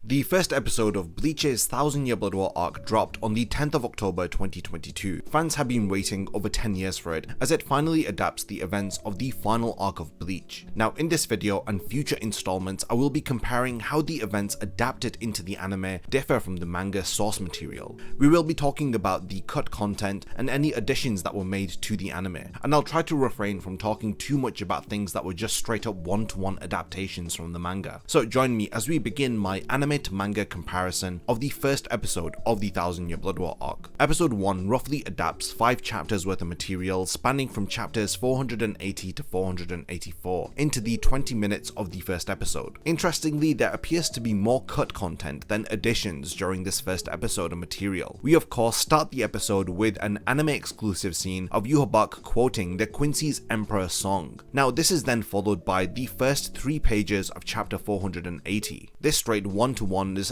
The first episode of Bleach's 1000-Year Blood War arc dropped on the 10th of October 2022. Fans have been waiting over 10 years for it, as it finally adapts the events of the final arc of Bleach. Now in this video and future installments, I will be comparing how the events adapted into the anime differ from the manga source material. We will be talking about the cut content and any additions that were made to the anime, and I'll try to refrain from talking too much about things that were just straight up one-to-one adaptations from the manga. So join me as we begin my anime to manga comparison of the first episode of the 1000-Year Blood War arc. Episode 1 roughly adapts 5 chapters worth of material spanning from chapters 480 to 484 into the 20 minutes of the first episode. Interestingly, there appears to be more cut content than additions during this first episode of material. We of course start the episode with an anime exclusive scene of Yhwach quoting the Quincy's Emperor song. Now this is then followed by the first 3 pages of chapter 480. This straight one-to-one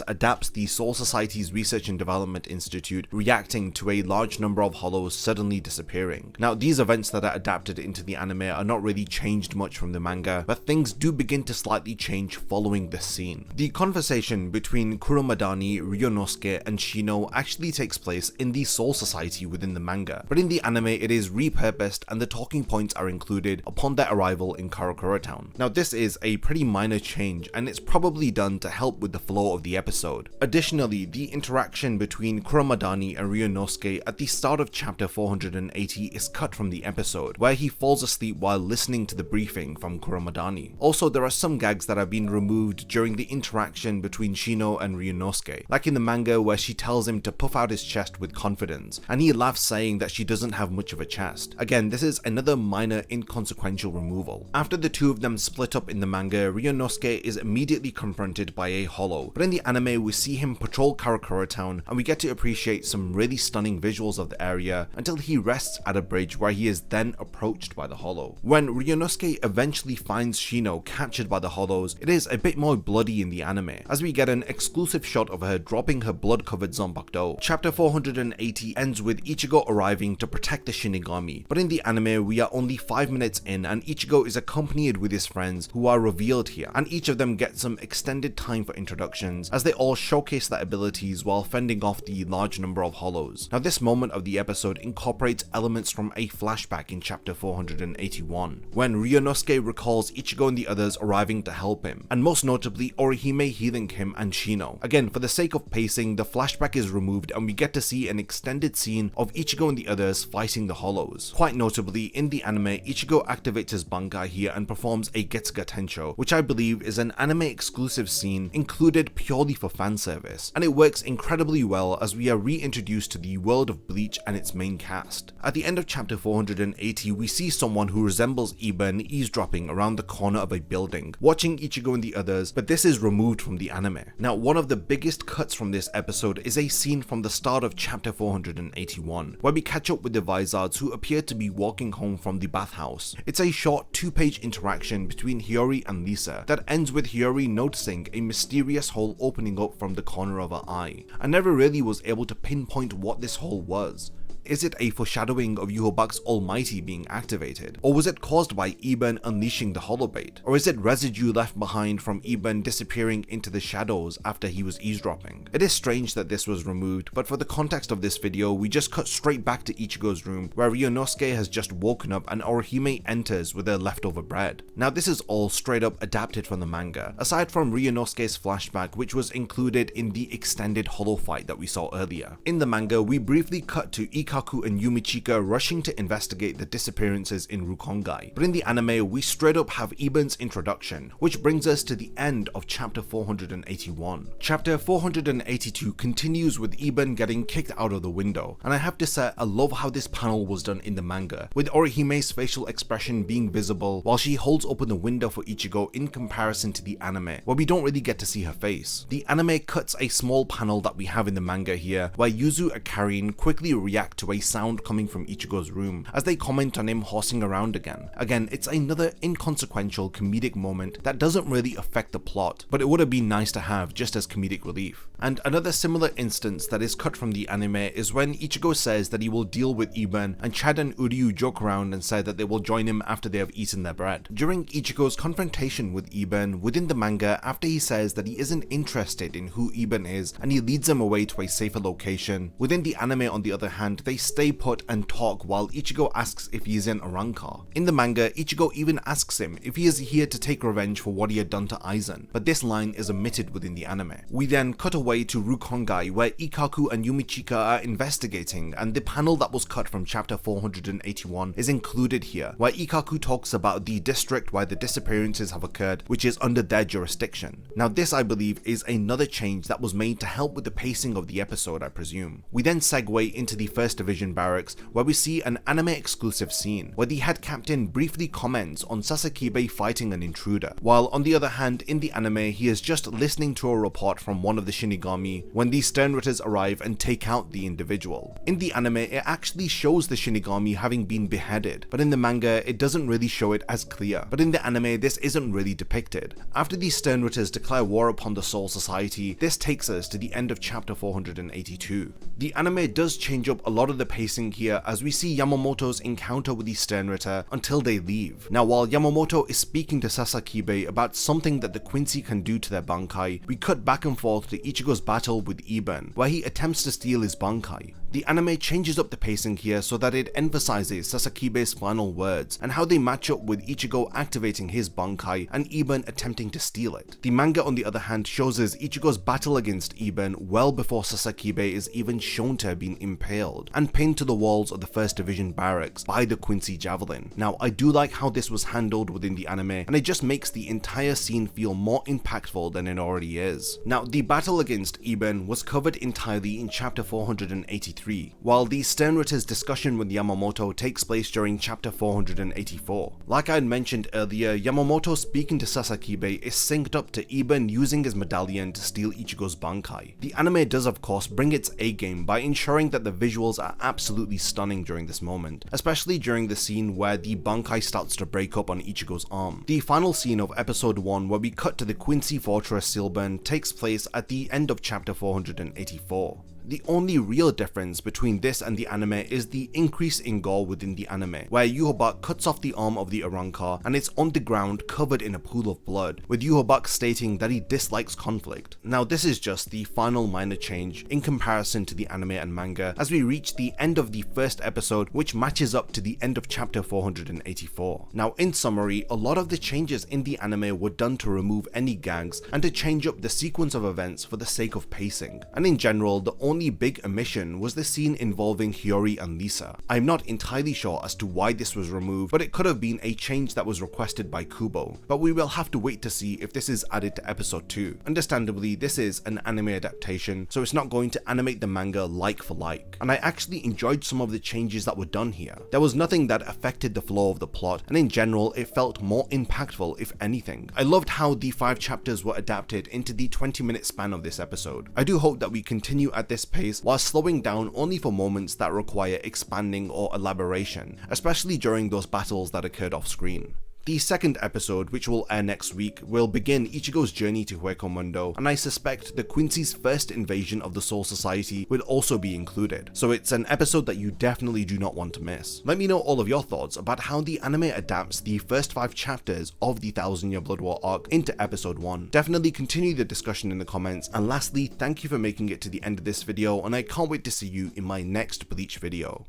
adapts the Soul Society's Research and Development Institute reacting to a large number of hollows suddenly disappearing. Now these events that are adapted into the anime are not really changed much from the manga, but things do begin to slightly change following this scene. The conversation between Kuromadani, Ryunosuke and Shino actually takes place in the Soul Society within the manga, but in the anime it is repurposed and the talking points are included upon their arrival in Karakura Town. Now this is a pretty minor change and it's probably done to help with the flow of the episode. Additionally, the interaction between Kuromadani and Ryunosuke at the start of chapter 480 is cut from the episode, where he falls asleep while listening to the briefing from Kuromadani. Also, there are some gags that have been removed during the interaction between Shino and Ryunosuke, like in the manga where she tells him to puff out his chest with confidence, and he laughs saying that she doesn't have much of a chest. Again, this is another minor inconsequential removal. After the two of them split up in the manga, Ryunosuke is immediately confronted by a hollow, but in the anime we see him patrol Karakura Town and we get to appreciate some really stunning visuals of the area until he rests at a bridge where he is then approached by the hollow. When Ryunosuke eventually finds Shino captured by the hollows, it is a bit more bloody in the anime, as we get an exclusive shot of her dropping her blood-covered Zanbakudo. Chapter 480 ends with Ichigo arriving to protect the Shinigami, but in the anime we are only 5 minutes in and Ichigo is accompanied with his friends who are revealed here, and each of them gets some extended time for introductions as they all showcase their abilities while fending off the large number of hollows. Now this moment of the episode incorporates elements from a flashback in chapter 481, when Ryunosuke recalls Ichigo and the others arriving to help him, and most notably Orihime healing him and Shino. Again, for the sake of pacing, the flashback is removed and we get to see an extended scene of Ichigo and the others fighting the hollows. Quite notably, in the anime, Ichigo activates his Bankai here and performs a Getsuga Tensho, which I believe is an anime exclusive scene included purely for fan service, and it works incredibly well as we are reintroduced to the world of Bleach and its main cast. At the end of chapter 480, we see someone who resembles Iban eavesdropping around the corner of a building, watching Ichigo and the others, but this is removed from the anime. Now one of the biggest cuts from this episode is a scene from the start of chapter 481, where we catch up with the Vizards who appear to be walking home from the bathhouse. It's a short 2-page interaction between Hiyori and Lisa that ends with Hiyori noticing a mysterious hole opening up from the corner of her eye. I never really was able to pinpoint what this hole was. Is it a foreshadowing of Yhwach's Almighty being activated? Or was it caused by Iban unleashing the holobait? Or is it residue left behind from Iban disappearing into the shadows after he was eavesdropping? It is strange that this was removed, but for the context of this video, we just cut straight back to Ichigo's room where Ryunosuke has just woken up and Orihime enters with her leftover bread. Now this is all straight up adapted from the manga, aside from Ryunosuke's flashback which was included in the extended hollow fight that we saw earlier. In the manga, we briefly cut to Ikaku and Yumichika rushing to investigate the disappearances in Rukongai, but in the anime we straight up have Iban's introduction, which brings us to the end of chapter 481. Chapter 482 continues with Iban getting kicked out of the window, and I have to say I love how this panel was done in the manga, with Orihime's facial expression being visible while she holds open the window for Ichigo in comparison to the anime, where we don't really get to see her face. The anime cuts a small panel that we have in the manga here, where Yuzu and Karin quickly react to a sound coming from Ichigo's room as they comment on him horsing around again. Again, it's another inconsequential comedic moment that doesn't really affect the plot, but it would have been nice to have just as comedic relief. And another similar instance that is cut from the anime is when Ichigo says that he will deal with Iben, and Chad and Uryu joke around and say that they will join him after they have eaten their bread. During Ichigo's confrontation with Iben within the manga, after he says that he isn't interested in who Iben is and he leads him away to a safer location, within the anime on the other hand, they stay put and talk while Ichigo asks if he is in Arrancar. In the manga, Ichigo even asks him if he is here to take revenge for what he had done to Aizen, but this line is omitted within the anime. We then cut away to Rukongai, where Ikkaku and Yumichika are investigating, and the panel that was cut from chapter 481 is included here, where Ikkaku talks about the district where the disappearances have occurred, which is under their jurisdiction. Now this, I believe, is another change that was made to help with the pacing of the episode, I presume. We then segue into the 1st Division barracks, where we see an anime exclusive scene, where the head captain briefly comments on Sasakibe fighting an intruder, while on the other hand, in the anime, he is just listening to a report from one of the Shinigami when the Sternritters arrive and take out the individual. In the anime, it actually shows the Shinigami having been beheaded, but in the manga, it doesn't really show it as clear. But in the anime, this isn't really depicted. After the Sternritters declare war upon the Soul Society, this takes us to the end of chapter 482. The anime does change up a lot of the pacing here as we see Yamamoto's encounter with the Sternritter until they leave. Now while Yamamoto is speaking to Sasakibe about something that the Quincy can do to their Bankai, we cut back and forth to Ichigo's battle with Iben, where he attempts to steal his Bankai. The anime changes up the pacing here so that it emphasizes Sasakibe's final words and how they match up with Ichigo activating his Bankai and Iben attempting to steal it. The manga on the other hand shows us Ichigo's battle against Iben well before Sasakibe is even shown to have been impaled and pinned to the walls of the 1st Division barracks by the Quincy Javelin. Now I do like how this was handled within the anime, and it just makes the entire scene feel more impactful than it already is. Now the battle against Iben was covered entirely in chapter 483, while the Sternritter's discussion with Yamamoto takes place during chapter 484. Like I had mentioned earlier, Yamamoto speaking to Sasakibe is synced up to Iben using his medallion to steal Ichigo's Bankai. The anime does of course bring its A-game by ensuring that the visuals are absolutely stunning during this moment, especially during the scene where the Bankai starts to break up on Ichigo's arm. The final scene of episode 1, where we cut to the Quincy Fortress Silburn, takes place at the end of chapter 484. The only real difference between this and the anime is the increase in gore within the anime, where Yuhobak cuts off the arm of the Arrancar and it's on the ground covered in a pool of blood, with Yuhobak stating that he dislikes conflict. Now this is just the final minor change in comparison to the anime and manga as we reach the end of the 1st episode, which matches up to the end of chapter 484. Now in summary, a lot of the changes in the anime were done to remove any gags and to change up the sequence of events for the sake of pacing, and in general the only big omission was the scene involving Hiyori and Lisa. I'm not entirely sure as to why this was removed, but it could have been a change that was requested by Kubo, but we will have to wait to see if this is added to episode 2. Understandably, this is an anime adaptation, so it's not going to animate the manga like for like, and I actually enjoyed some of the changes that were done here. There was nothing that affected the flow of the plot, and in general it felt more impactful if anything. I loved how the 5 chapters were adapted into the 20-minute span of this episode. I do hope that we continue at this pace while slowing down only for moments that require expanding or elaboration, especially during those battles that occurred off screen. The 2nd episode, which will air next week, will begin Ichigo's journey to Hueco Mundo, and I suspect the Quincy's first invasion of the Soul Society will also be included, so it's an episode that you definitely do not want to miss. Let me know all of your thoughts about how the anime adapts the first 5 chapters of the 1000 Year Blood War arc into episode 1. Definitely continue the discussion in the comments, and lastly, thank you for making it to the end of this video, and I can't wait to see you in my next Bleach video.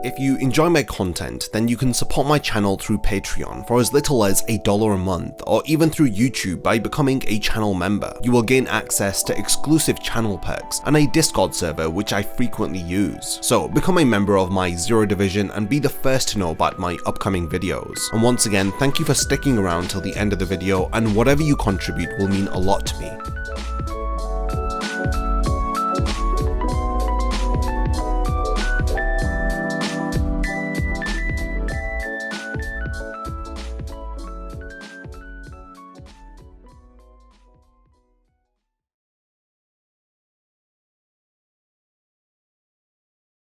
If you enjoy my content, then you can support my channel through Patreon for as little as $1 a month, or even through YouTube by becoming a channel member. You will gain access to exclusive channel perks and a Discord server which I frequently use. So become a member of my Zero Division and be the first to know about my upcoming videos. And once again, thank you for sticking around till the end of the video, and whatever you contribute will mean a lot to me.